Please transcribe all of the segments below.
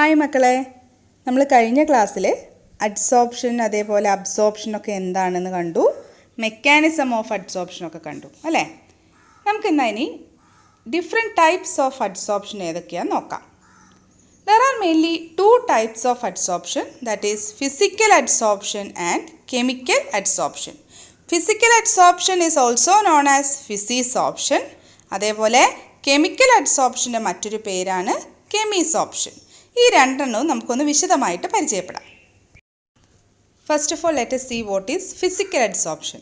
Hi മക്കളെ, നമ്മൾ കഴിഞ്ഞ ക്ലാസ്സിൽ അഡ്സോർപ്ഷൻ അതേപോലെ അബ്സോർപ്ഷൻ ഒക്കെ എന്താണെന്ന് കണ്ടു, മെക്കാനിസം ഓഫ് അഡ്സോർപ്ഷൻ ഒക്കെ കണ്ടു അല്ലേ. നമുക്കിന്ന് ഇനി ഡിഫറെൻറ്റ് ടൈപ്സ് ഓഫ് അഡ്സോർപ്ഷൻ ഏതൊക്കെയാണെന്ന് നോക്കാം. There are mainly two types of adsorption, that is physical adsorption and chemical adsorption. Physical adsorption is also known as physisorption. അതേപോലെ chemical adsorption മറ്റൊരു പേരാണ് chemisorption. ഈ രണ്ടെണ്ണവും നമുക്കൊന്ന് വിശദമായിട്ട് പരിചയപ്പെടാം. First of all, let us see what is physical adsorption.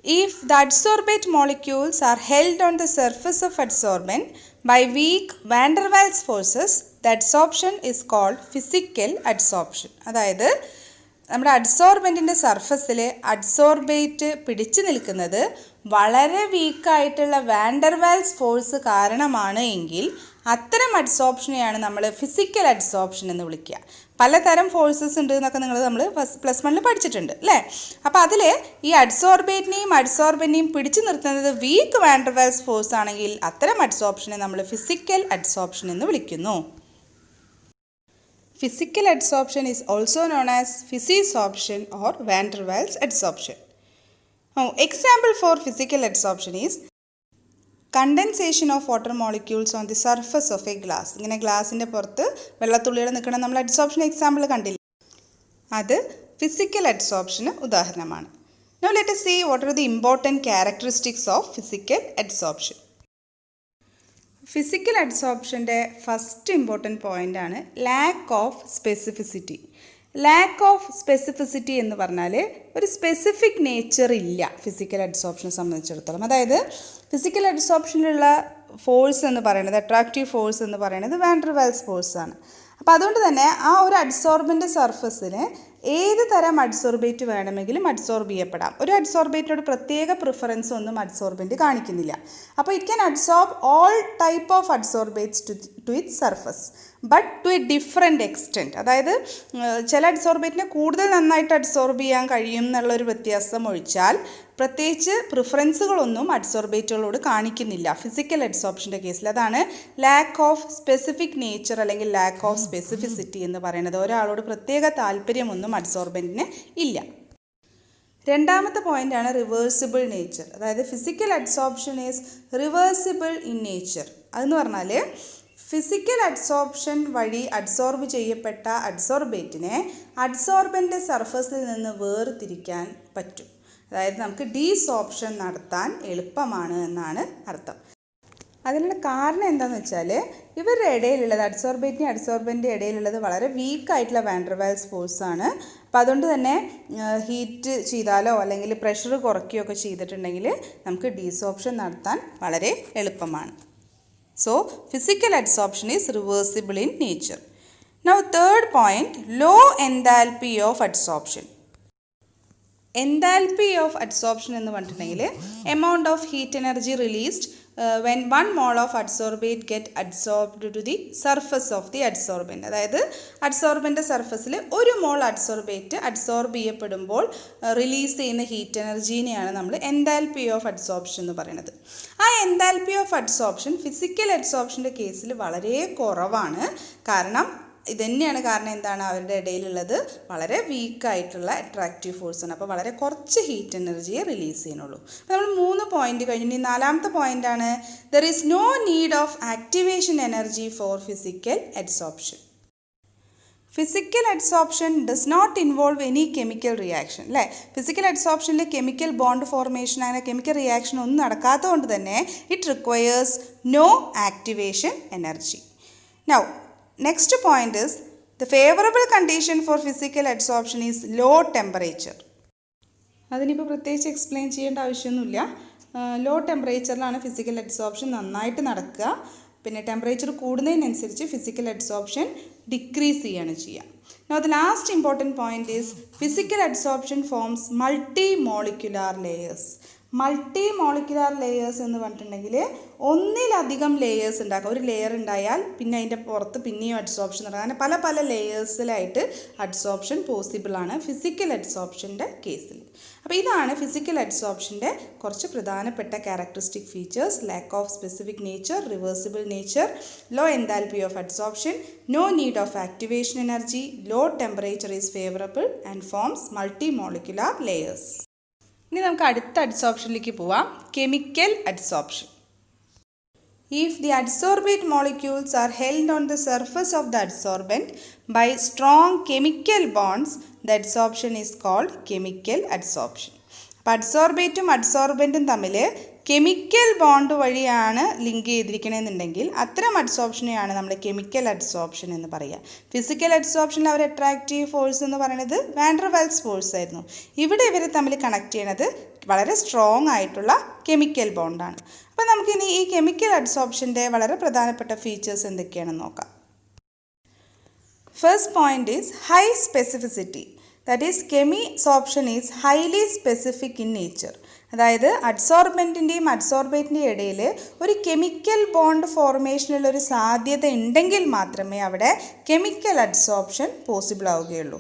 If the adsorbate molecules are held on the surface of adsorbent by weak VANDERWAALS forces, the adsorption is called physical adsorption. അതായത് നമ്മുടെ അഡ്സോർബൻറ്റിൻ്റെ സർഫസിൽ adsorbate പിടിച്ചു നിൽക്കുന്നത് വളരെ വീക്കായിട്ടുള്ള വാൻഡർവാൽസ് force കാരണമാണ് എങ്കിൽ അത്തരം അഡ്സോർപ്ഷനെയാണ് നമ്മൾ ഫിസിക്കൽ അഡ്സോർപ്ഷൻ എന്ന് വിളിക്കുക. പലതരം ഫോഴ്സസ് ഉണ്ട് എന്നൊക്കെ നമ്മൾ പ്ലസ് വണ്ണിൽ പഠിച്ചിട്ടുണ്ട് അല്ലേ. അപ്പോൾ അതിൽ ഈ അഡ്സോർബൻറ്റിനെയും പിടിച്ചു നിർത്തുന്നത് വീക്ക് വാൻഡർവാൽസ് ഫോഴ്സ് ആണെങ്കിൽ അത്തരം അഡ്സോർപ്ഷനെ നമ്മൾ ഫിസിക്കൽ അഡ്സോർപ്ഷൻ എന്ന് വിളിക്കുന്നു. Physical adsorption is also known as physisorption or van der Waals adsorption. Now, example for physical adsorption is condensation of water molecules on the surface of a glass. ഇങ്ങനെ ഗ്ലാസിൻ്റെ പുറത്ത് വെള്ളത്തുള്ളികൾ നിൽക്കണം. നമ്മൾ അഡ്സോർപ്ഷൻ എക്സാമ്പിൾ കണ്ടില്ല, അത് physical അഡ്സോർപ്ഷന് ഉദാഹരണമാണ്. Now let us see what are the important characteristics of physical adsorption. Physical അഡ്സോർപ്ഷൻ്റെ first important പോയിൻ്റാണ് lack of specificity. Lack of specificity എന്ന് പറഞ്ഞാൽ ഒരു സ്പെസിഫിക് നേച്ചർ ഇല്ല ഫിസിക്കൽ അഡ്സോർപ്ഷനെ സംബന്ധിച്ചിടത്തോളം. അതായത് ഫിസിക്കൽ അഡ്സോർപ്ഷനിലുള്ള ഫോഴ്സ് എന്ന് പറയുന്നത്, അട്രാക്റ്റീവ് ഫോഴ്സ് എന്ന് പറയുന്നത് വാൻഡർവാൽസ് ഫോഴ്സാണ്. അപ്പോൾ അതുകൊണ്ട് തന്നെ ആ ഒരു അഡ്സോർബൻ്റെ സർഫസിന് ഏത് തരം അഡ്സോർബേറ്റ് വേണമെങ്കിലും അഡ്സോർബ് ചെയ്യപ്പെടാം. ഒരു അഡ്സോർബേറ്റിനോട് പ്രത്യേക പ്രിഫറൻസ് ഒന്നും അഡ്സോർബൻറ്റ് കാണിക്കുന്നില്ല. അപ്പോൾ it can adsorb all type of adsorbates to its surface but to a different extent. അതായത് ചില അഡ്സോർബേറ്റിനെ കൂടുതൽ നന്നായിട്ട് അഡ്സോർബ് ചെയ്യാൻ കഴിയും എന്നുള്ളൊരു വ്യത്യാസം ഒഴിച്ചാൽ പ്രത്യേകിച്ച് പ്രിഫറൻസുകളൊന്നും അഡ്സോർബേറ്റുകളോട് കാണിക്കുന്നില്ല ഫിസിക്കൽ അഡ്സോർപ്ഷൻ്റെ കേസിൽ. അതാണ് ലാക്ക് ഓഫ് സ്പെസിഫിക് നേച്ചർ അല്ലെങ്കിൽ ലാക്ക് ഓഫ് സ്പെസിഫിസിറ്റി എന്ന് പറയുന്നത്. ഒരാളോട് പ്രത്യേക താല്പര്യമൊന്നും അഡ്സോർബൻറ്റിന് ഇല്ല. രണ്ടാമത്തെ പോയിൻ്റാണ് റിവേഴ്സിബിൾ നേച്ചർ. അതായത് physical adsorption is reversible in nature. അതെന്ന് പറഞ്ഞാൽ ഫിസിക്കൽ അഡ്സോർപ്ഷൻ വഴി അഡ്സോർബ് ചെയ്യപ്പെട്ട അഡ്സോർബേറ്റിനെ അഡ്സോർബൻ്റെ സർഫസിൽ നിന്ന് വേർതിരിക്കാൻ പറ്റും. അതായത് നമുക്ക് ഡീസോർപ്ഷൻ നടത്താൻ എളുപ്പമാണ് എന്നാണ് അർത്ഥം. അതിനുള്ള കാരണം എന്താണെന്ന് വെച്ചാൽ ഇവരുടെ ഇടയിലുള്ളത് അഡ്സോർബൻറ്റിൻ്റെ ഇടയിലുള്ളത് വളരെ വീക്കായിട്ടുള്ള വാൻഡർവാൽസ് ഫോഴ്സാണ്. അപ്പോൾ അതുകൊണ്ട് തന്നെ ഹീറ്റ് ചെയ്താലോ അല്ലെങ്കിൽ പ്രഷർ കുറയ്ക്കുകയോ ഒക്കെ ചെയ്തിട്ടുണ്ടെങ്കിൽ നമുക്ക് ഡീസോർപ്ഷൻ നടത്താൻ വളരെ എളുപ്പമാണ്. So, physical adsorption is reversible in nature. Now, third point, low enthalpy of adsorption. Enthalpy of adsorption എന്ന് പറഞ്ഞിട്ടുണ്ടെങ്കിൽ amount of heat energy released when 1 mole of adsorbate get adsorbed to the surface of the adsorbent. അതായത് അഡ്സോർബൻ്റെ സർഫസിൽ 1 മോൾ adsorbate adsorb ചെയ്യപ്പെടുമ്പോൾ release ചെയ്യുന്ന heat എനർജീനെയാണ് നമ്മൾ enthalpy of adsorption എന്ന് പറയുന്നത്. ആ എൻതാൽപ്പി ഓഫ് അഡ്സോർപ്ഷൻ ഫിസിക്കൽ അഡ്സോർപ്ഷൻ്റെ കേസിൽ വളരെ കുറവാണ്. കാരണം ഇതുതന്നെയാണ് കാരണം. എന്താണ്? അവരുടെ ഇടയിലുള്ളത് വളരെ വീക്കായിട്ടുള്ള അട്രാക്റ്റീവ് ഫോഴ്സാണ്. അപ്പോൾ വളരെ കുറച്ച് ഹീറ്റ് എനർജിയെ റിലീസ് ചെയ്യുന്നുള്ളൂ. അപ്പോൾ നമ്മൾ 3 പോയിന്റ് കഴിഞ്ഞു. ഇനി 4ാമത്തെ പോയിൻ്റാണ് there is no need of activation energy for physical adsorption. Physical adsorption does not involve any chemical reaction അല്ലേ. ഫിസിക്കൽ അഡ്സോർപ്ഷനിൽ കെമിക്കൽ ബോണ്ട് ഫോർമേഷൻ അങ്ങനെ കെമിക്കൽ റിയാക്ഷൻ ഒന്നും നടക്കാത്തതുകൊണ്ട് തന്നെ it requires no activation energy. Now next point is the favorable condition for physical adsorption is low temperature. അതിനിപ്പോൾ പ്രത്യേകിച്ച് explain ചെയ്യേണ്ട ആവശ്യമൊന്നുമില്ല. ലോ ടെമ്പറേച്ചറിലാണ് ഫിസിക്കൽ അഡ്സോർപ്ഷൻ നന്നായിട്ട് നടക്കുക. പിന്നെ ടെമ്പറേച്ചർ കൂടുന്നതിനനുസരിച്ച് ഫിസിക്കൽ അഡ്സോർപ്ഷൻ ഡിക്രീസ് ചെയ്യുകയാണ് ചെയ്യുക. Now the last important point is physical adsorption forms multi-molecular layers. Multi molecular layers എന്ന് പറഞ്ഞിട്ടുണ്ടെങ്കിൽ ഒന്നിലധികം ലെയേഴ്സ് ഉണ്ടാക്കുക. ഒരു ലെയർ ഉണ്ടായാൽ പിന്നെ അതിൻ്റെ പുറത്ത് പിന്നെയും അഡ്സോർപ്ഷൻ നടക്കുക. അങ്ങനെ പല പല ലെയേഴ്സിലായിട്ട് അഡ്സോർപ്ഷൻ പോസിബിളാണ് ഫിസിക്കൽ അഡ്സോർപ്ഷൻ്റെ കേസിൽ. അപ്പോൾ ഇതാണ് ഫിസിക്കൽ അഡ്സോർപ്ഷൻ്റെ കുറച്ച് പ്രധാനപ്പെട്ട characteristic features. Lack of specific nature, reversible nature, low enthalpy of adsorption, no need of activation energy, low temperature is favourable and forms multi molecular layers. ഇനി നമുക്ക് അടുത്ത അഡ്സോർപ്ഷനിലേക്ക് പോവാം. Chemical adsorption. If the adsorbate molecules are held on the surface of the adsorbent by strong chemical bonds, the adsorption is called chemical adsorption. അപ്പോൾ അഡ്സോർബേറ്റും അഡ്സോർബൻറ്റും തമ്മിൽ chemical bond വഴിയാണ് link ചെയ്തിരിക്കണമെന്നുണ്ടെങ്കിൽ അത്തരം അഡ്സോർപ്ഷനെയാണ് നമ്മൾ കെമിക്കൽ അഡ്സോർപ്ഷൻ എന്ന് പറയുക. ഫിസിക്കൽ അഡ്സോർപ്ഷനിൽ അവർ അട്രാക്റ്റീവ് ഫോഴ്സ് എന്ന് പറയുന്നത് വാൻഡർവാൽസ് force ആയിരുന്നു. ഇവിടെ ഇവർ തമ്മിൽ കണക്ട് ചെയ്യണത് വളരെ സ്ട്രോങ് ആയിട്ടുള്ള കെമിക്കൽ ബോണ്ടാണ്. അപ്പോൾ നമുക്കിനി ഈ കെമിക്കൽ അഡ്സോർപ്ഷൻ്റെ വളരെ പ്രധാനപ്പെട്ട ഫീച്ചേഴ്സ് എന്തൊക്കെയാണെന്ന് നോക്കാം. First point is high specificity. That is chemisorption is highly specific in nature. അതായത് അഡ്സോർബൻറ്റിൻ്റെയും അഡ്സോർബേറ്റിൻ്റെയും ഇടയിൽ ഒരു കെമിക്കൽ ബോണ്ട് ഫോർമേഷനുള്ളൊരു സാധ്യത ഉണ്ടെങ്കിൽ മാത്രമേ അവിടെ കെമിക്കൽ അഡ്സോർപ്ഷൻ പോസിബിൾ ആവുകയുള്ളൂ.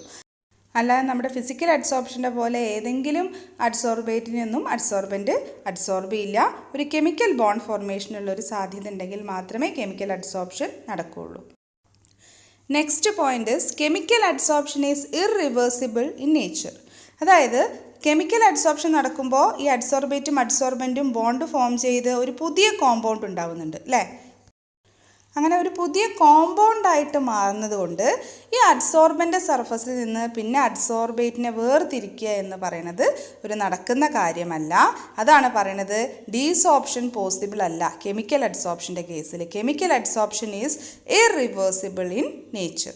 അല്ലാതെ നമ്മുടെ ഫിസിക്കൽ അഡ്സോർപ്ഷൻ്റെ പോലെ ഏതെങ്കിലും അഡ്സോർബേറ്റിനൊന്നും അഡ്സോർബൻറ്റ് അഡ്സോർബ് ചെയ്യില്ല. ഒരു കെമിക്കൽ ബോണ്ട് ഫോർമേഷനുള്ളൊരു സാധ്യത ഉണ്ടെങ്കിൽ മാത്രമേ കെമിക്കൽ അഡ്സോർപ്ഷൻ നടക്കുകയുള്ളൂ. Next point is chemical adsorption is irreversible in nature. അതായത് കെമിക്കൽ അഡ്സോർപ്ഷൻ നടക്കുമ്പോൾ ഈ അഡ്സോർബേറ്റും അഡ്സോർബൻറ്റും ബോണ്ട് ഫോം ചെയ്ത് ഒരു പുതിയ കോമ്പൗണ്ട് ഉണ്ടാവുന്നുണ്ട് അല്ലേ. അങ്ങനെ ഒരു പുതിയ കോമ്പൗണ്ടായിട്ട് മാറുന്നത് കൊണ്ട് ഈ അഡ്സോർബൻ്റെ സർഫസിൽ നിന്ന് പിന്നെ അഡ്സോർബേറ്റിനെ വേർതിരിക്കുക എന്ന് പറയുന്നത് ഒരു നടക്കുന്ന കാര്യമല്ല. അതാണ് പറയുന്നത് ഡീസോർപ്ഷൻ പോസിബിൾ അല്ല കെമിക്കൽ അഡ്സോർപ്ഷൻ്റെ കേസിൽ. Chemical adsorption is irreversible in nature.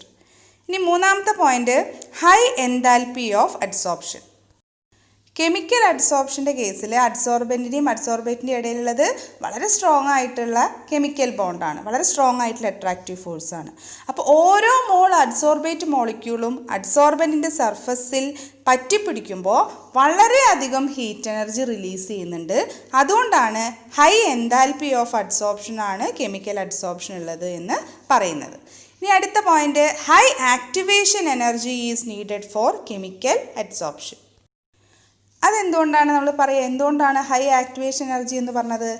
ഇനി മൂന്നാമത്തെ point high enthalpy of adsorption. Chemical അഡ്സോർപ്ഷൻ്റെ കേസിൽ അഡ്സോർബൻറ്റിൻ്റെയും അഡ്സോർബേറ്റിൻ്റെയും ഇടയിലുള്ളത് വളരെ സ്ട്രോങ് ആയിട്ടുള്ള കെമിക്കൽ ബോണ്ടാണ്, വളരെ സ്ട്രോങ് ആയിട്ടുള്ള അട്രാക്റ്റീവ് ഫോഴ്സാണ്. അപ്പോൾ ഓരോ മോൾ അഡ്സോർബേറ്റ് മോളിക്യൂളും അഡ്സോർബൻറ്റിൻ്റെ സർഫസിൽ പറ്റിപ്പിടിക്കുമ്പോൾ വളരെയധികം ഹീറ്റ് എനർജി റിലീസ് ചെയ്യുന്നുണ്ട്. അതുകൊണ്ടാണ് ഹൈ എൻതാൽപ്പി ഓഫ് അഡ്സോർപ്ഷൻ ആണ് കെമിക്കൽ അഡ്സോർപ്ഷൻ ഉള്ളത് എന്ന് പറയുന്നത്. ഇനി അടുത്ത point high activation energy is needed for chemical adsorption. അതെന്തുകൊണ്ടാണ് നമ്മൾ പറയുക, എന്തുകൊണ്ടാണ് ഹൈ ആക്ടിവേഷൻ എനർജി എന്ന് പറഞ്ഞത്?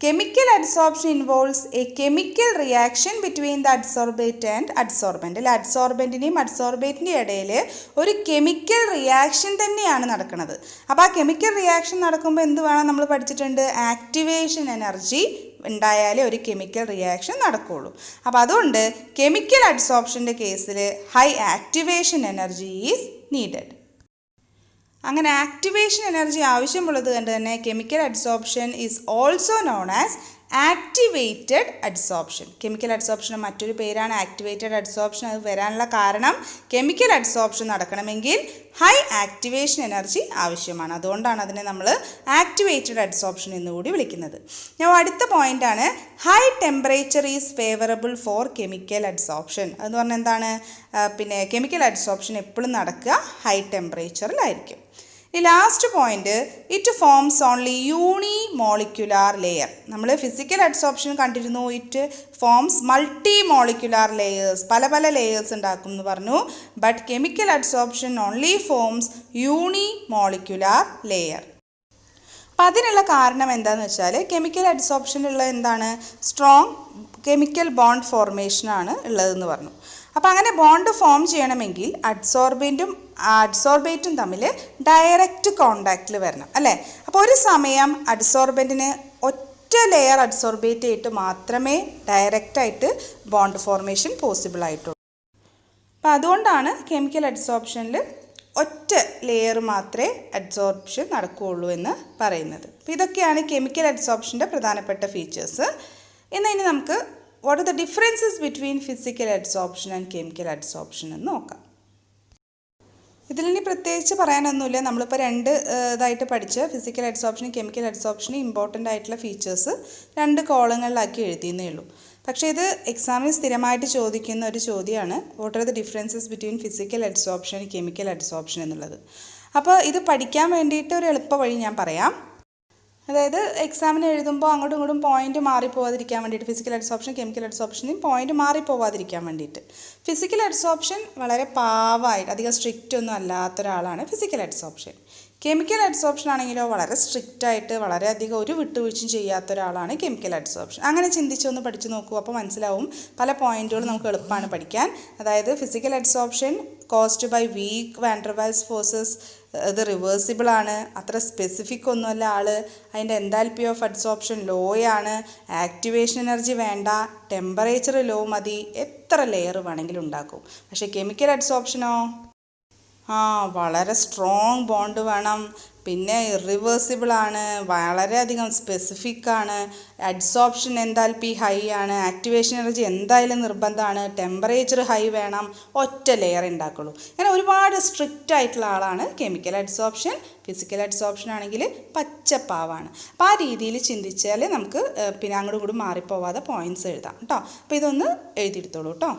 Chemical adsorption involves A chemical reaction between the adsorbate and adsorbent. അല്ല, അഡ്സോർബൻറ്റിൻ്റെയും അഡ്സോർബേറ്റിൻ്റെയും ഇടയിൽ ഒരു കെമിക്കൽ റിയാക്ഷൻ തന്നെയാണ് നടക്കുന്നത്. അപ്പോൾ ആ കെമിക്കൽ റിയാക്ഷൻ നടക്കുമ്പോൾ എന്ത് വേണം, നമ്മൾ പഠിച്ചിട്ടുണ്ട്, ആക്ടിവേഷൻ എനർജി ഉണ്ടായാലേ ഒരു കെമിക്കൽ റിയാക്ഷൻ നടക്കുകയുള്ളൂ. അപ്പോൾ അതുകൊണ്ട് കെമിക്കൽ അഡ്സോർപ്ഷൻ്റെ കേസിൽ high activation energy is needed. അങ്ങനെ ആക്ടിവേഷൻ എനർജി ആവശ്യമുള്ളത് കൊണ്ട് തന്നെ chemical adsorption is also known as activated adsorption. Chemical അഡ്സോർപ്ഷന് മറ്റൊരു പേരാണ് ആക്ടിവേറ്റഡ് അഡ്സോർപ്ഷൻ. അത് വരാനുള്ള കാരണം കെമിക്കൽ അഡ്സോർപ്ഷൻ നടക്കണമെങ്കിൽ ഹൈ ആക്ടിവേഷൻ എനർജി ആവശ്യമാണ്. അതുകൊണ്ടാണ് അതിനെ നമ്മൾ ആക്ടിവേറ്റഡ് അഡ്സോർപ്ഷൻ എന്നുകൂടി വിളിക്കുന്നത്. ഞാൻ അടുത്ത പോയിൻ്റാണ് high temperature is favourable four chemical adsorption. അതെന്ന് പറഞ്ഞാൽ എന്താണ്, പിന്നെ കെമിക്കൽ അഡ്സോർപ്ഷൻ എപ്പോഴും നടക്കുക ഹൈ ടെമ്പറേച്ചറിലായിരിക്കും. ഈ last point it forms only uni molecular layer. നമ്മൾ ഫിസിക്കൽ അഡ്സോർപ്ഷൻ കണ്ടിരുന്നു, it forms multi molecular layers, പല പല ലെയേഴ്സ് ഉണ്ടാക്കും എന്ന് പറഞ്ഞു. But chemical adsorption only forms uni molecular layer. അപ്പം അതിനുള്ള കാരണം എന്താണെന്ന് വെച്ചാൽ കെമിക്കൽ അഡ്സോർപ്ഷനുള്ള എന്താണ്, സ്ട്രോങ് കെമിക്കൽ ബോണ്ട് ഫോർമേഷനാണ് ഉള്ളതെന്ന് പറഞ്ഞു. അപ്പോൾ അങ്ങനെ ബോണ്ട് ഫോം ചെയ്യണമെങ്കിൽ അഡ്സോർബേറ്റും തമ്മിൽ ഡയറക്റ്റ് കോണ്ടാക്റ്റിൽ വരണം അല്ലേ. അപ്പോൾ ഒരു സമയം അഡ്സോർബൻറ്റിന് ഒറ്റ ലെയർ അഡ്സോർബേറ്റ് ആയിട്ട് മാത്രമേ ഡയറക്റ്റായിട്ട് ബോണ്ട് ഫോർമേഷൻ പോസിബിൾ ആയിട്ടുള്ളൂ. അപ്പോൾ അതുകൊണ്ടാണ് കെമിക്കൽ അഡ്സോർപ്ഷനിൽ ഒറ്റ ലെയർ മാത്രമേ അഡ്സോർപ്ഷൻ നടക്കുകയുള്ളൂ എന്ന് പറയുന്നത്. അപ്പോൾ ഇതൊക്കെയാണ് കെമിക്കൽ അഡ്സോർപ്ഷൻ്റെ പ്രധാനപ്പെട്ട ഫീച്ചേഴ്സ്. ഇനി നമുക്ക് what are the differences between physical adsorption and chemical adsorption എന്ന് നോക്കാം. ഇതിലിനി പ്രത്യേകിച്ച് പറയാനൊന്നുമില്ല. നമ്മളിപ്പോൾ ഇതായിട്ട് പഠിച്ച് ഫിസിക്കൽ അഡ്സോർപ്ഷനും കെമിക്കൽ അഡ്സോർപ്ഷനും ഇമ്പോർട്ടൻ്റ് ആയിട്ടുള്ള ഫീച്ചേഴ്സ് 2 കോളങ്ങളിലാക്കി എഴുതിയെന്നേ ഉള്ളൂ. പക്ഷേ ഇത് എക്സാമിന് സ്ഥിരമായിട്ട് ചോദിക്കുന്ന ഒരു ചോദ്യമാണ്, what are the differences between physical adsorption and chemical adsorption എന്നുള്ളത്. അപ്പോൾ ഇത് പഠിക്കാൻ വേണ്ടിയിട്ട് ഒരു എളുപ്പ വഴി ഞാൻ പറയാം. അതായത് എക്സാമിന് എഴുതുമ്പോൾ അങ്ങോട്ടും ഇങ്ങോട്ടും പോയിന്റ് മാറിപ്പോവാതിരിക്കാൻ വേണ്ടിയിട്ട് ഫിസിക്കൽ അഡ്സോർപ്ഷൻ കെമിക്കൽ അഡ്സോർപ്ഷനും പോയിന്റ് മാറിപ്പോവാതിരിക്കാൻ വേണ്ടിയിട്ട്. ഫിസിക്കൽ അഡ്സോർപ്ഷൻ വളരെ പാവമായിട്ട് അധികം സ്ട്രിക്റ്റ് ഒന്നും അല്ലാത്ത ഒരാളാണ് ഫിസിക്കൽ അഡ്സോർപ്ഷൻ. കെമിക്കൽ അഡ്സോർപ്ഷൻ ആണെങ്കിലോ വളരെ സ്ട്രിക്റ്റായിട്ട് വളരെയധികം ഒരു വിട്ടുവീഴ്ചയും ചെയ്യാത്ത ഒരാളാണ് കെമിക്കൽ അഡ്സോർപ്ഷൻ. അങ്ങനെ ചിന്തിച്ചൊന്ന് പഠിച്ചു നോക്കൂ, അപ്പോൾ മനസ്സിലാവും പല പോയിന്റുകളും നമുക്ക് എളുപ്പമാണ് പഠിക്കാൻ. അതായത് physical adsorption caused by weak van der Waals forces, ഇത് റിവേഴ്സിബിൾ ആണ്, അത്ര സ്പെസിഫിക് ഒന്നുമല്ല ആൾ, അതിൻ്റെ എൻതാൽപ്പി ഓഫ് അഡ്സോർപ്ഷൻ ലോ ആണ്, ആക്ടിവേഷൻ എനർജി വേണ്ട, ടെമ്പറേച്ചർ ലോ മതി, എത്ര ലെയർ വേണമെങ്കിലും ഉണ്ടാക്കും. പക്ഷേ കെമിക്കൽ അഡ്സോർപ്ഷനോ വളരെ സ്ട്രോങ് ബോണ്ട് വേണം, പിന്നെ ഇറിവേഴ്സിബിൾ ആണ്, വളരെയധികം സ്പെസിഫിക് ആണ്, അഡ്സോർപ്ഷൻ എൻതാൽപ്പി ഹൈ ആണ്, ആക്ടിവേഷൻ എനർജി എന്തായാലും നിർബന്ധമാണ്, ടെമ്പറേച്ചർ ഹൈ വേണം, ഒറ്റ ലെയർ ഉണ്ടാക്കുള്ളൂ. അങ്ങനെ ഒരുപാട് സ്ട്രിക്റ്റ് ആയിട്ടുള്ള ആളാണ് കെമിക്കൽ അഡ്സോർപ്ഷൻ. ഫിസിക്കൽ അഡ്സോർപ്ഷൻ ആണെങ്കിൽ പച്ചപ്പാവാണ്. അപ്പോൾ ആ രീതിയിൽ ചിന്തിച്ചാൽ നമുക്ക് പിന്നെ അങ്ങോട്ടും ഇങ്ങോട്ടും മാറിപ്പോവാതെ പോയിൻറ്റ്സ് എഴുതാം കേട്ടോ. അപ്പോൾ ഇതൊന്ന് എഴുതിയെടുത്തോളൂ കേട്ടോ.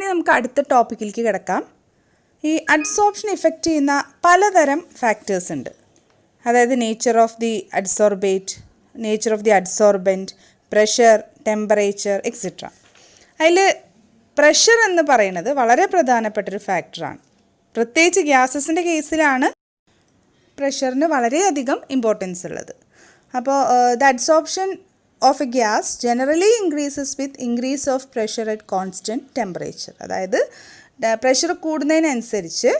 നമുക്ക് അടുത്ത ടോപ്പിക്കിലേക്ക് കിടക്കാം. ഈ അഡ്സോർപ്ഷൻ ഇഫക്റ്റ് ചെയ്യുന്ന പലതരം ഫാക്ടേഴ്സ് ഉണ്ട്. അതായത് nature of the adsorbate, nature of the adsorbent, pressure, temperature etcetera. അതിൽ പ്രഷർ എന്ന് പറയുന്നത് വളരെ പ്രധാനപ്പെട്ടൊരു ഫാക്ടറാണ്. പ്രത്യേകിച്ച് ഗ്യാസസിൻ്റെ കേസിലാണ് പ്രഷറിന് വളരെയധികം ഇമ്പോർട്ടൻസ് ഉള്ളത്. അപ്പോൾ the adsorption of a gas generally increases with increase of pressure at constant temperature. അതായത് പ്രഷർ കൂടുന്നതിനനുസരിച്ച്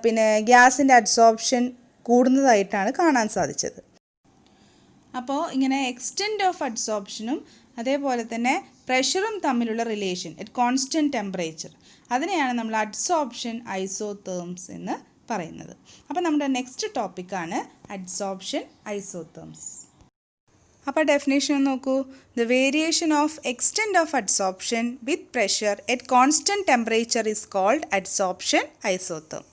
പിന്നെ ഗ്യാസിൻ്റെ അഡ്സോർപ്ഷൻ കൂടുന്നതായിട്ടാണ് കാണാൻ സാധിച്ചത്. അപ്പോൾ ഇങ്ങനെ എക്സ്റ്റെൻറ്റ് ഓഫ് അഡ്സോർപ്ഷനും അതേപോലെ തന്നെ പ്രഷറും തമ്മിലുള്ള റിലേഷൻ അറ്റ് കോൺസ്റ്റൻറ്റ് ടെമ്പറേച്ചർ, അതിനെയാണ് നമ്മൾ അഡ്സോർപ്ഷൻ ഐസോതേംസ് എന്ന് പറയുന്നത്. അപ്പോൾ നമ്മുടെ നെക്സ്റ്റ് ടോപ്പിക്കാണ് അഡ്സോർപ്ഷൻ ഐസോതേംസ്. അപ്പോൾ ഡെഫിനേഷൻ നോക്കൂ. The variation of extent of adsorption with pressure at constant temperature is called adsorption isotherm.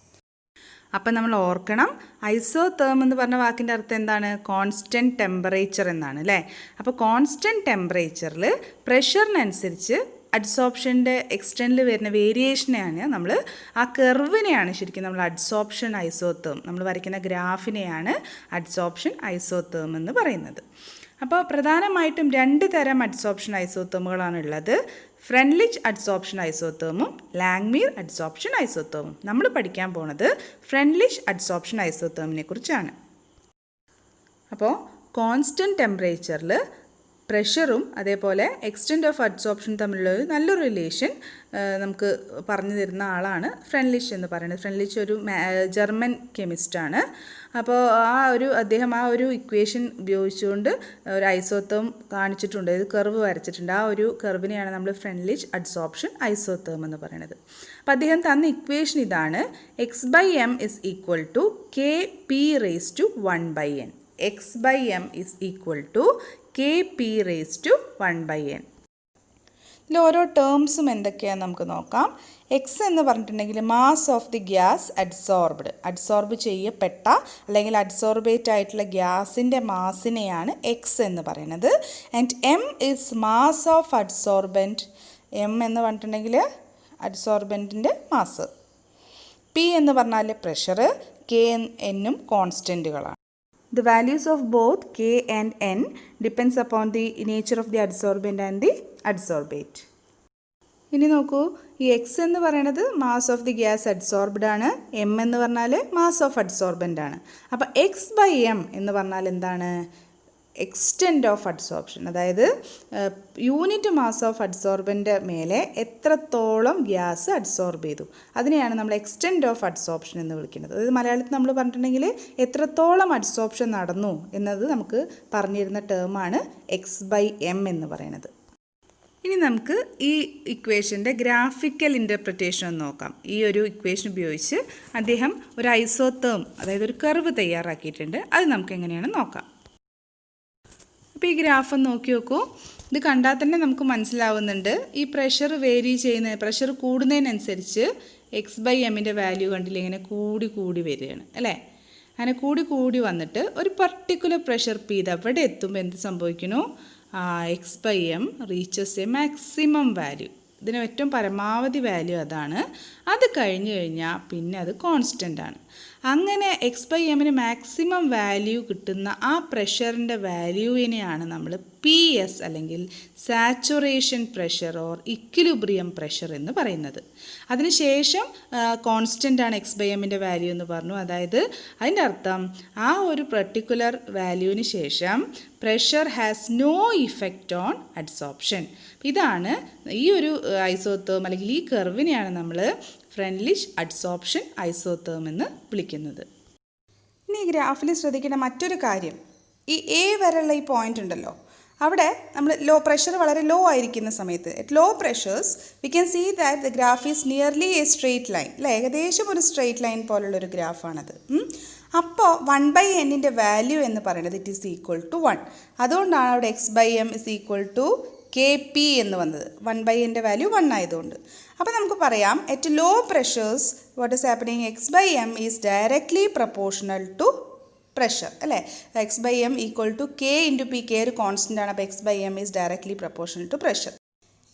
അപ്പം നമ്മൾ ഓർക്കണം, ഐസോതേം എന്ന് പറഞ്ഞ വാക്കിൻ്റെ അർത്ഥം എന്താണ്? കോൺസ്റ്റൻറ്റ് ടെമ്പറേച്ചർ എന്നാണ് അല്ലേ. അപ്പോൾ കോൺസ്റ്റൻറ്റ് ടെമ്പറേച്ചറിൽ പ്രഷറിനനുസരിച്ച് അഡ്സോർപ്ഷൻ്റെ എക്സ്റ്റെൻറ്റിൽ വരുന്ന വേരിയേഷനെയാണ് നമ്മൾ, ആ കെർവിനെയാണ് ശരിക്കും നമ്മൾ അഡ്സോർപ്ഷൻ ഐസോതേം, നമ്മൾ വരയ്ക്കുന്ന ഗ്രാഫിനെയാണ് അഡ്സോർപ്ഷൻ ഐസോതേം എന്ന് പറയുന്നത്. അപ്പോൾ പ്രധാനമായിട്ടും രണ്ട് തരം അഡ്സോർപ്ഷൻ ഐസോതേമുകളാണ് ഉള്ളത്. ഫ്രെൻഡ്ലിച്ച് അഡ്സോർപ്ഷൻ ഐസോതേമും ലാംഗ്മീർ അഡ്സോർപ്ഷൻ ഐസോതേമും. നമ്മൾ പഠിക്കാൻ പോണത് ഫ്രെൻഡ്ലിച്ച് അഡ്സോർപ്ഷൻ ഐസോതേമിനെ കുറിച്ചാണ്. അപ്പോൾ കോൺസ്റ്റൻറ്റ് ടെമ്പറേച്ചറിൽ പ്രഷറും അതേപോലെ എക്സ്റ്റെൻറ്റ് ഓഫ് അഡ്സോർപ്ഷൻ തമ്മിലുള്ള ഒരു നല്ലൊരു റിലേഷൻ നമുക്ക് പറഞ്ഞു തരുന്ന ആളാണ് ഫ്രെൻഡ്ലിച്ച് എന്ന് പറയുന്നത്. ഫ്രെൻഡ്ലിച്ച് ഒരു ജർമ്മൻ കെമിസ്റ്റാണ്. അപ്പോൾ അദ്ദേഹം ആ ഒരു ഇക്വേഷൻ ഉപയോഗിച്ചുകൊണ്ട് ഒരു ഐസോതേം കാണിച്ചിട്ടുണ്ട്, ഇത് കർവ് വരച്ചിട്ടുണ്ട്. ആ ഒരു കർവിനെയാണ് നമ്മൾ ഫ്രെൻഡ്ലിച്ച് അഡ്സോർപ്ഷൻ ഐസോതേം എന്ന് പറയുന്നത്. അപ്പോൾ അദ്ദേഹം തന്ന ഇക്വേഷൻ ഇതാണ്: x/m is equal to Kp⁻⁴. x/m is equal to Kp⁻⁴. ഇതിൽ ഓരോ ടേംസും എന്തൊക്കെയാണെന്ന് നമുക്ക് നോക്കാം. എക്സ് എന്ന് പറഞ്ഞിട്ടുണ്ടെങ്കിൽ mass of the gas adsorbed, adsorb ചെയ്യപ്പെട്ട അല്ലെങ്കിൽ അഡ്സോർബേറ്റ് ആയിട്ടുള്ള ഗ്യാസിൻ്റെ മാസിനെയാണ് എക്സ് എന്ന് പറയുന്നത്. And M is mass of adsorbent. M എന്ന് പറഞ്ഞിട്ടുണ്ടെങ്കിൽ അഡ്സോർബെൻറ്റിൻ്റെ മാസ്. പി എന്ന് പറഞ്ഞാൽ പ്രഷർ, കെ എന്നും കോൺസ്റ്റൻറ്റുകളാണ്. The values of both K and N depends upon the nature of the adsorbent and the adsorbate. ഇനി നോക്കൂ, ഈ എക്സ് എന്ന് പറയുന്നത് mass of the gas adsorbed ആണ്, എം എന്ന് പറഞ്ഞാൽ മാസ് ഓഫ് അഡ്സോർബൻ്റ് ആണ്. അപ്പോൾ x/m എന്ന് പറഞ്ഞാൽ എന്താണ്? എക്സ്റ്റെൻറ്റ് ഓഫ് അഡ്സോർപ്ഷൻ, അതായത് യൂണിറ്റ് മാസ് ഓഫ് അഡ്സോർബൻ്റെ മേലെ എത്രത്തോളം ഗ്യാസ് അഡ്സോർബ് ചെയ്തു, അതിനെയാണ് നമ്മൾ എക്സ്റ്റെൻറ്റ് ഓഫ് അഡ്സോർപ്ഷൻ എന്ന് വിളിക്കുന്നത്. അതായത് മലയാളത്തിൽ നമ്മൾ പറഞ്ഞിട്ടുണ്ടെങ്കിൽ എത്രത്തോളം അഡ്സോർപ്ഷൻ നടന്നു എന്നത് നമുക്ക് പറഞ്ഞിരുന്ന ടേമാണ് x/m എന്ന് പറയുന്നത്. ഇനി നമുക്ക് ഈ ഇക്വേഷൻ്റെ ഗ്രാഫിക്കൽ ഇൻ്റർപ്രിറ്റേഷൻ ഒന്ന് നോക്കാം. ഈ ഒരു ഇക്വേഷൻ ഉപയോഗിച്ച് അദ്ദേഹം ഒരു ഐസോതേം, അതായത് ഒരു കർവ് തയ്യാറാക്കിയിട്ടുണ്ട്. അത് നമുക്ക് എങ്ങനെയാണെന്ന് നോക്കാം. അപ്പോൾ ഈ ഗ്രാഫ് ഒന്ന് നോക്കി നോക്കൂ. ഇത് കണ്ടാൽ തന്നെ നമുക്ക് മനസ്സിലാവുന്നുണ്ട്, ഈ പ്രഷർ വേരി ചെയ്യുന്ന, പ്രഷർ കൂടുന്നതിനനുസരിച്ച് x/mൻ്റെ വാല്യൂ കണ്ടില്ലേ, ഇങ്ങനെ കൂടി കൂടി വരികയാണ് അല്ലേ. അങ്ങനെ കൂടി കൂടി വന്നിട്ട് ഒരു പർട്ടിക്കുലർ പ്രഷർ പി ഇത് എവിടെ എത്തുമ്പോൾ എന്ത് സംഭവിക്കുന്നു? x/m reaches a maximum value. ഇതിന് ഏറ്റവും പരമാവധി വാല്യൂ അതാണ്. അത് കഴിഞ്ഞ് കഴിഞ്ഞാൽ പിന്നെ അത് കോൺസ്റ്റൻ്റ് ആണ്. അങ്ങനെ x/mന് മാക്സിമം വാല്യൂ കിട്ടുന്ന ആ പ്രഷറിൻ്റെ വാല്യൂവിനെയാണ് നമ്മൾ PS അല്ലെങ്കിൽ saturation pressure or equilibrium pressure എന്ന് പറയുന്നത്. അതിനുശേഷം കോൺസ്റ്റൻ്റ് ആണ് x/mൻ്റെ വാല്യൂ എന്ന് പറഞ്ഞു. അതായത് അതിൻ്റെ അർത്ഥം ആ ഒരു പർട്ടിക്കുലർ വാല്യൂവിന് ശേഷം pressure has no effect on adsorption. ഇതാണ് ഈ ഒരു ഐസോതേം അല്ലെങ്കിൽ ഈ കർവിനെയാണ് നമ്മൾ ഫ്രണ്ട്ലിഷ് അഡ്സോർപ്ഷൻ ഐസോതേം എന്ന് വിളിക്കുന്നത്. ഇനി ഈ ഗ്രാഫിൽ ശ്രദ്ധിക്കേണ്ട മറ്റൊരു കാര്യം, ഈ A വരെയുള്ള ഈ പോയിന്റ് ഉണ്ടല്ലോ, അവിടെ നമ്മൾ പ്രഷർ വളരെ ലോ ആയിരിക്കുന്ന സമയത്ത് at low pressures we can see that the graph is nearly a straight line അല്ലേ, ഏകദേശം ഒരു സ്ട്രെയിറ്റ് ലൈൻ പോലുള്ളൊരു ഗ്രാഫാണത്. അപ്പോൾ 1/nൻ്റെ വാല്യൂ എന്ന് പറയുന്നത് ഇറ്റ് ഈസ് ഈക്വൽ ടു 1. അതുകൊണ്ടാണ് അവിടെ x/m is equal to Kp എന്ന് വന്നത്. 1/nൻ്റെ വാല്യൂ 1 ആയതുകൊണ്ട്. അപ്പോൾ നമുക്ക് പറയാം at low pressures what is happening, x/m is directly proportional to pressure അല്ലേ. x/m equal to K into P. K ഒരു കോൺസ്റ്റൻ്റ് ആണ്. അപ്പോൾ x/m is directly proportional to pressure.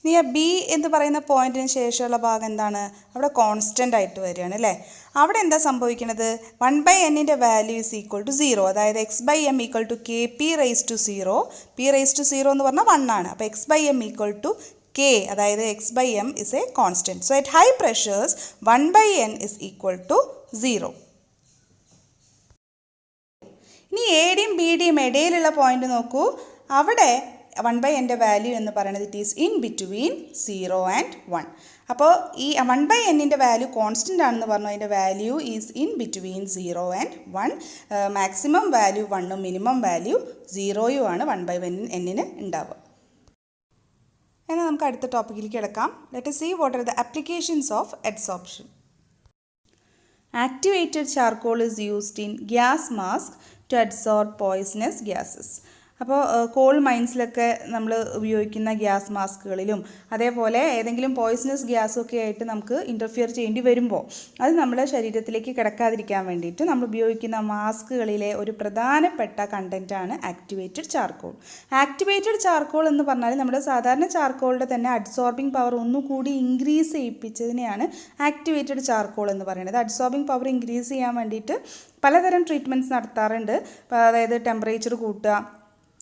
ഇനി ആ B എന്ന് പറയുന്ന പോയിന്റിന് ശേഷമുള്ള ഭാഗം എന്താണ്, അവിടെ കോൺസ്റ്റൻ്റ് ആയിട്ട് വരികയാണ് അല്ലേ. അവിടെ എന്താ സംഭവിക്കുന്നത്, 1/nൻ്റെ വാല്യൂ ഈസ് ഈക്വൽ ടു 0. അതായത് x/m equal to Kp raise to 0. P raise to 0 എന്ന് പറഞ്ഞാൽ 1 ആണ്. അപ്പോൾ x/m ഈക്വൽ ടു K, അതായത് x/m is a constant. So at high pressures 1/n is equal to 0. ഇനി എയുടെയും ബിയുടെയും ഇടയിലുള്ള പോയിന്റ് നോക്കൂ. അവിടെ 1/nൻ്റെ വാല്യൂ എന്ന് പറയുന്നത് it is in between 0 and 1. അപ്പോൾ ഈ 1/nൻ്റെ വാല്യൂ കോൺസ്റ്റൻ്റ് ആണെന്ന് പറഞ്ഞു. അതിൻ്റെ value is in between 0 and 1. Maximum value 1ഉം മിനിമം വാല്യൂ 0യും ആണ് 1/nന് ഉണ്ടാവുക. എന്നാൽ നമുക്ക് അടുത്ത ടോപ്പിക്കിലേക്ക് കിടക്കാം. Let us see what are the applications of adsorption. Activated charcoal is used in gas mask to adsorb poisonous gases. അപ്പോൾ കോൾ മൈൻസിലൊക്കെ നമ്മൾ ഉപയോഗിക്കുന്ന ഗ്യാസ് മാസ്കുകളിലും അതേപോലെ ഏതെങ്കിലും പോയിസണസ് ഗ്യാസൊക്കെ ആയിട്ട് നമുക്ക് ഇൻ്റർഫിയർ ചെയ്യേണ്ടി വരുമ്പോൾ അത് നമ്മുടെ ശരീരത്തിലേക്ക് കിടക്കാതിരിക്കാൻ വേണ്ടിയിട്ട് നമ്മൾ ഉപയോഗിക്കുന്ന മാസ്കുകളിലെ ഒരു പ്രധാനപ്പെട്ട കണ്ടൻറ്റാണ് ആക്ടിവേറ്റഡ് ചാർക്കോൾ. ആക്ടിവേറ്റഡ് ചാർക്കോൾ എന്ന് പറഞ്ഞാൽ നമ്മുടെ സാധാരണ ചാർക്കോളിൻ്റെ തന്നെ അഡ്സോർബിംഗ് പവർ ഒന്നുകൂടി ഇൻക്രീസ് ചെയ്യിപ്പിച്ചതിനെയാണ് ആക്ടിവേറ്റഡ് ചാർക്കോൾ എന്ന് പറയുന്നത്. അഡ്സോർബിംഗ് പവർ ഇൻക്രീസ് ചെയ്യാൻ വേണ്ടിയിട്ട് പലതരം ട്രീറ്റ്മെൻറ്റ്സ് നടത്താറുണ്ട്. അതായത് ടെമ്പറേച്ചർ കൂട്ടുക,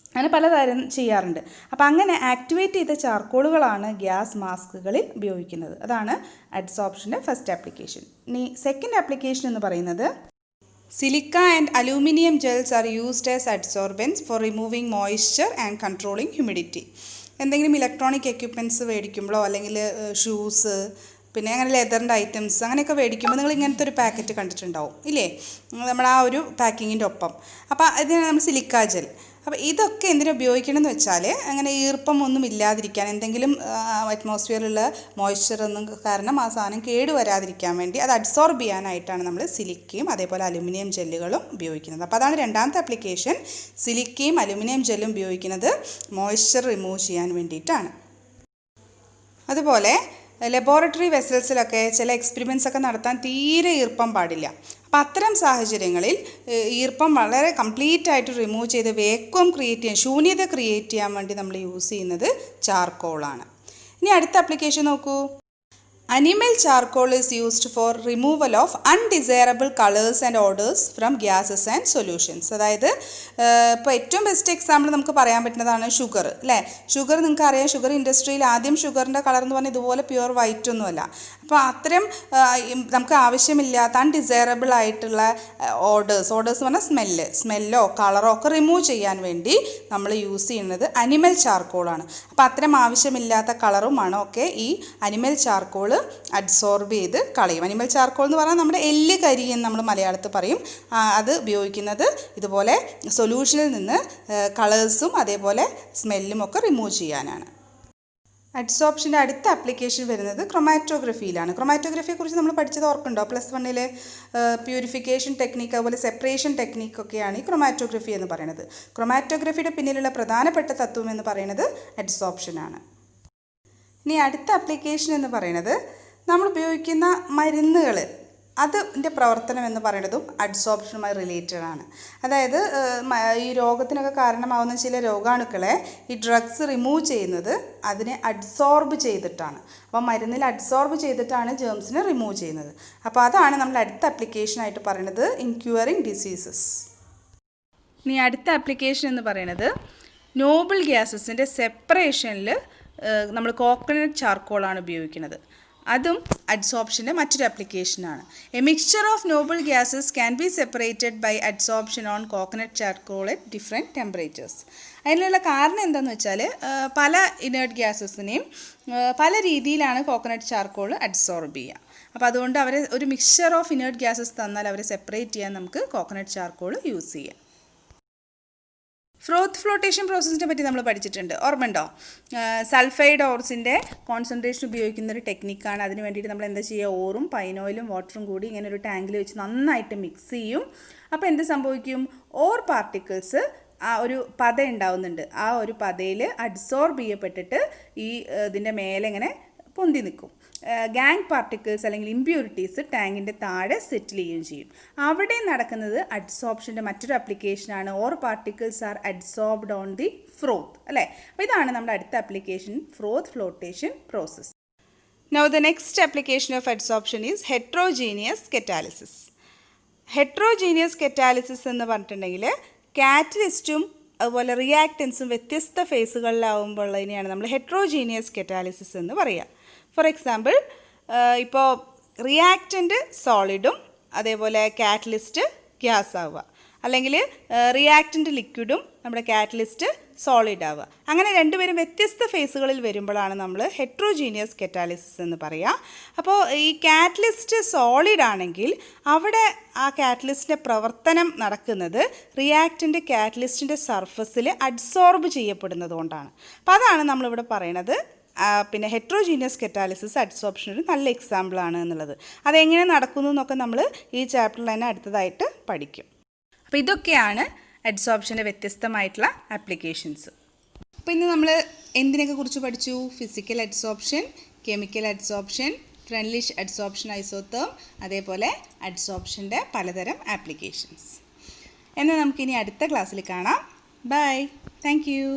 അങ്ങനെ പലതരം ചെയ്യാറുണ്ട്. അപ്പോൾ അങ്ങനെ ആക്ടിവേറ്റ് ചെയ്ത ചാർക്കോളുകളാണ് ഗ്യാസ് മാസ്കുകളിൽ ഉപയോഗിക്കുന്നത്. അതാണ് അഡ്സോർപ്ഷൻ്റെ ഫസ്റ്റ് ആപ്ലിക്കേഷൻ. ഇനി സെക്കൻഡ് ആപ്ലിക്കേഷൻ എന്ന് പറയുന്നത് silica and aluminium gels are used as adsorbents for removing moisture and controlling humidity. എന്തെങ്കിലും ഇലക്ട്രോണിക് എക്യുപ്മെൻറ്റ്സ് മേടിക്കുമ്പോഴോ അല്ലെങ്കിൽ ഷൂസ് പിന്നെ അങ്ങനെ ലെതറിൻ്റെ ഐറ്റംസ് അങ്ങനെയൊക്കെ മേടിക്കുമ്പോൾ നിങ്ങൾ ഇങ്ങനത്തെ ഒരു പാക്കറ്റ് കണ്ടിട്ടുണ്ടാവും ഇല്ലേ, നമ്മൾ ആ ഒരു പാക്കിങ്ങിൻ്റെ ഒപ്പം. അപ്പോൾ ഇതിനാണ് നമ്മൾ സിലിക്ക ജെൽ. അപ്പോൾ ഇതൊക്കെ എന്തിനു ഉപയോഗിക്കണമെന്ന് വെച്ചാൽ അങ്ങനെ ഈർപ്പമൊന്നും ഇല്ലാതിരിക്കാൻ, എന്തെങ്കിലും അറ്റ്മോസ്ഫിയറിലുള്ള മോയ്സ്ചറൊന്നും കാരണം ആ സാധനം കേടുവരാതിരിക്കാൻ വേണ്ടി അത് അഡ്സോർബ് ചെയ്യാനായിട്ടാണ് നമ്മൾ സിലിക്കയും അതേപോലെ അലുമിനിയം ജെല്ലുകളും ഉപയോഗിക്കുന്നത്. അപ്പോൾ അതാണ് രണ്ടാമത്തെ ആപ്ലിക്കേഷൻ. സിലിക്കയും അലുമിനിയം ജെല്ലും ഉപയോഗിക്കുന്നത് മോയ്സ്ചർ റിമൂവ് ചെയ്യാൻ വേണ്ടിയിട്ടാണ്. അതുപോലെ ലബോറട്ടറി വെസൽസിലൊക്കെ ചില എക്സ്പെരിമെൻറ്റ്സ് ഒക്കെ നടത്താൻ തീരെ ഈർപ്പം പാടില്ല. അപ്പോൾ അത്തരം സാഹചര്യങ്ങളിൽ ഈർപ്പം വളരെ കംപ്ലീറ്റ് ആയിട്ട് റിമൂവ് ചെയ്ത് വേക്വം ക്രിയേറ്റ് ചെയ്യാൻ, ശൂന്യത ക്രിയേറ്റ് ചെയ്യാൻ വേണ്ടി നമ്മൾ യൂസ് ചെയ്യുന്നത് ചാർക്കോളാണ്. ഇനി അടുത്ത ആപ്ലിക്കേഷൻ നോക്കൂ. Animal charcoal is used for removal of undesirable colors and odors from gases and solutions. അതായത് ഇപ്പോൾ ഏറ്റവും ബെസ്റ്റ് എക്സാമ്പിൾ നമുക്ക് പറയാൻ പറ്റുന്നതാണ് ഷുഗർ അല്ലേ. ഷുഗർ നിങ്ങൾക്ക് അറിയാം, ഷുഗർ ഇൻഡസ്ട്രിയിൽ ആദ്യം ഷുഗറിൻ്റെ കളർ എന്ന് പറഞ്ഞാൽ ഇതുപോലെ പ്യുവർ വൈറ്റ് ഒന്നുമല്ല. അപ്പോൾ അത്തരം നമുക്ക് ആവശ്യമില്ലാത്ത അൺഡിസൈറബിൾ ആയിട്ടുള്ള ഓഡേഴ്സ് പറഞ്ഞാൽ സ്മെല്ലോ കളറോ ഒക്കെ റിമൂവ് ചെയ്യാൻ വേണ്ടി നമ്മൾ യൂസ് ചെയ്യുന്നത് അനിമൽ ചാർക്കോളാണ്. അപ്പോൾ അത്തരം ആവശ്യമില്ലാത്ത കളറും മണവും ഒക്കെ ഈ അനിമൽ ചാർക്കോൾ അഡ്സോർബ് ചെയ്ത് കളയും. അനിമൽ ചാർക്കോൾ എന്ന് പറഞ്ഞാൽ നമ്മുടെ എല്ല് കരി എന്ന് നമ്മൾ മലയാളത്തിൽ പറയും. അത് ഉപയോഗിക്കുന്നത് ഇതുപോലെ സൊല്യൂഷനിൽ നിന്ന് കളേഴ്സും അതേപോലെ സ്മെല്ലും ഒക്കെ റിമൂവ് ചെയ്യാനാണ്. അഡ്സോർപ്ഷൻ്റെ അടുത്ത ആപ്ലിക്കേഷൻ വരുന്നത് ക്രൊമാറ്റോഗ്രഫിയിലാണ്. ക്രൊമാറ്റോഗ്രഫിയെക്കുറിച്ച് നമ്മൾ പഠിച്ചത് ഓർക്കുന്നുണ്ടോ? +1 പ്യൂരിഫിക്കേഷൻ ടെക്നിക്ക് അതുപോലെ സെപ്പറേഷൻ ടെക്നിക്കൊക്കെയാണ് ഈ ക്രൊമാറ്റോഗ്രഫി എന്ന് പറയുന്നത്. ക്രൊമാറ്റോഗ്രഫിയുടെ പിന്നിലുള്ള പ്രധാനപ്പെട്ട തത്വം എന്ന് പറയുന്നത് അഡ്സോർപ്ഷനാണ്. ഇനി അടുത്ത ആപ്ലിക്കേഷൻ എന്ന് പറയുന്നത് നമ്മൾ ഉപയോഗിക്കുന്ന മരുന്നുകൾ അതിൻ്റെ പ്രവർത്തനം എന്ന് പറയുന്നതും അഡ്സോർപ്ഷനുമായി റിലേറ്റഡ് ആണ്. അതായത് ഈ രോഗത്തിനൊക്കെ കാരണമാവുന്ന ചില രോഗാണുക്കളെ ഈ ഡ്രഗ്സ് റിമൂവ് ചെയ്യുന്നത് അതിനെ അഡ്സോർബ് ചെയ്തിട്ടാണ്. അപ്പോൾ മരുന്നിൽ അഡ്സോർബ് ചെയ്തിട്ടാണ് ജേംസിനെ റിമൂവ് ചെയ്യുന്നത്. അപ്പോൾ അതാണ് നമ്മൾ അടുത്ത ആപ്ലിക്കേഷനായിട്ട് പറയുന്നത് ഇൻ ക്യൂറിങ് ഡിസീസസ്. ഇനി അടുത്ത ആപ്ലിക്കേഷൻ എന്ന് പറയുന്നത് നോബിൾ ഗ്യാസസിൻ്റെ സെപ്പറേഷനിൽ നമ്മൾ കോക്കനട്ട് ചാർക്കോളാണ് ഉപയോഗിക്കുന്നത്. അതും അഡ്സോർപ്ഷൻ്റെ മറ്റൊരു ആപ്ലിക്കേഷനാണ്. A mixture of noble gases can be separated by adsorption on coconut charcoal at different temperatures. അതിനുള്ള കാരണം എന്താണെന്ന് വെച്ചാൽ പല ഇനേർട്ട് ഗ്യാസസിനെയും പല രീതിയിലാണ് കോക്കനട്ട് ചാർക്കോൾ അഡ്സോർബ് ചെയ്യുക. അപ്പോൾ അതുകൊണ്ട് അവരെ ഒരു മിക്സ്ചർ ഓഫ് ഇനേർട്ട് ഗ്യാസസ് തന്നാൽ അവരെ സെപ്പറേറ്റ് ചെയ്യാൻ നമുക്ക് കോക്കനട്ട് ചാർക്കോൾ യൂസ് ചെയ്യാം. ഫ്രോത്ത് ഫ്ലോട്ടേഷൻ പ്രോസസ്സിനെ പറ്റി നമ്മൾ പഠിച്ചിട്ടുണ്ട്, ഓർമ്മയുണ്ടോ? സൾഫൈഡ് ഓർസിൻ്റെ കോൺസെൻട്രേഷൻ ഉപയോഗിക്കുന്ന ഒരു ടെക്നിക്കാണ്. അതിന് വേണ്ടിയിട്ട് നമ്മൾ എന്താ ചെയ്യുക, ഓറും പൈനോയിലും വാട്ടറും കൂടി ഇങ്ങനെ ഒരു ടാങ്കിൽ വെച്ച് നന്നായിട്ട് മിക്സ് ചെയ്യും. അപ്പോൾ എന്ത് സംഭവിക്കും, ഓർ പാർട്ടിക്കിൾസ് ആ ഒരു പത ഉണ്ടാവുന്നുണ്ട്, ആ ഒരു പതയിൽ അഡ്സോർബ് ചെയ്യപ്പെട്ടിട്ട് ഈ ഇതിൻ്റെ മേലെ ഇങ്ങനെ പൊന്തി നിൽക്കും. ഗാങ് പാർട്ടിക്കിൾസ് അല്ലെങ്കിൽ ഇമ്പ്യൂരിറ്റീസ് ടാങ്കിൻ്റെ താഴെ സെറ്റിൽ ചെയ്യുകയും ചെയ്യും. അവിടെ നടക്കുന്നത് അഡ്സോർപ്ഷൻ്റെ മറ്റൊരു ആപ്ലിക്കേഷനാണ്. Or particles R adsorbed on the ഫ്രോത്ത്, അല്ലേ? അപ്പോൾ ഇതാണ് നമ്മുടെ അടുത്ത application, ഫ്രോത്ത് flotation process. Now the next application of adsorption is heterogeneous catalysis. Heterogeneous catalysis എന്ന് പറഞ്ഞിട്ടുണ്ടെങ്കിൽ കാറ്റലിസ്റ്റും അതുപോലെ റിയാക്റ്റൻസും വ്യത്യസ്ത ഫേസുകളിലാവുമ്പോഴതിനെയാണ് നമ്മൾ ഹെറ്ററോജീനിയസ് കറ്റാലിസിസ് എന്ന് പറയുക. ഫോർ എക്സാമ്പിൾ, ഇപ്പോൾ റിയാക്റ്റൻ്റ് സോളിഡും അതേപോലെ കാറ്റലിസ്റ്റ് ഗ്യാസ് ആവുക, അല്ലെങ്കിൽ റിയാക്റ്റൻ്റ് ലിക്വിഡും നമ്മുടെ കാറ്റലിസ്റ്റ് സോളിഡ് ആവുക. അങ്ങനെ രണ്ടുപേരും വ്യത്യസ്ത ഫേസുകളിൽ വരുമ്പോഴാണ് നമ്മൾ ഹെറ്ററോജീനിയസ് കറ്റാലിസിസ് എന്ന് പറയുക. അപ്പോൾ ഈ കാറ്റലിസ്റ്റ് സോളിഡ് ആണെങ്കിൽ അവിടെ ആ കാറ്റലിസ്റ്റിൻ്റെ പ്രവർത്തനം നടക്കുന്നത് റിയാക്റ്റൻ്റ് കാറ്റലിസ്റ്റിൻ്റെ സർഫസിൽ അഡ്സോർബ് ചെയ്യപ്പെടുന്നത് കൊണ്ടാണ്. അപ്പോൾ അതാണ് നമ്മളിവിടെ പറയണത്. പിന്നെ ഹെറ്ററോജീനിയസ് കറ്റാലിസിസ് അഡ്സോർപ്ഷൻ ഒരു നല്ല എക്സാമ്പിളാണ് എന്നുള്ളത്. അതെങ്ങനെ നടക്കുന്നു എന്നൊക്കെ നമ്മൾ ഈ ചാപ്റ്ററിൽ തന്നെ അടുത്തതായിട്ട് പഠിക്കും. അപ്പോൾ ഇതൊക്കെയാണ് അഡ്സോർപ്ഷൻ്റെ വ്യത്യസ്തമായിട്ടുള്ള ആപ്ലിക്കേഷൻസ്. അപ്പോൾ ഇന്ന് നമ്മൾ എന്തിനൊക്കെ കുറിച്ച് പഠിച്ചു? Physical adsorption, chemical adsorption, Freundlich adsorption isotherm, അതേപോലെ അഡ്സോർപ്ഷൻ്റെ പലതരം ആപ്ലിക്കേഷൻസ്. എന്നാൽ നമുക്കിനി അടുത്ത ക്ലാസ്സിൽ കാണാം. Bye, thank U.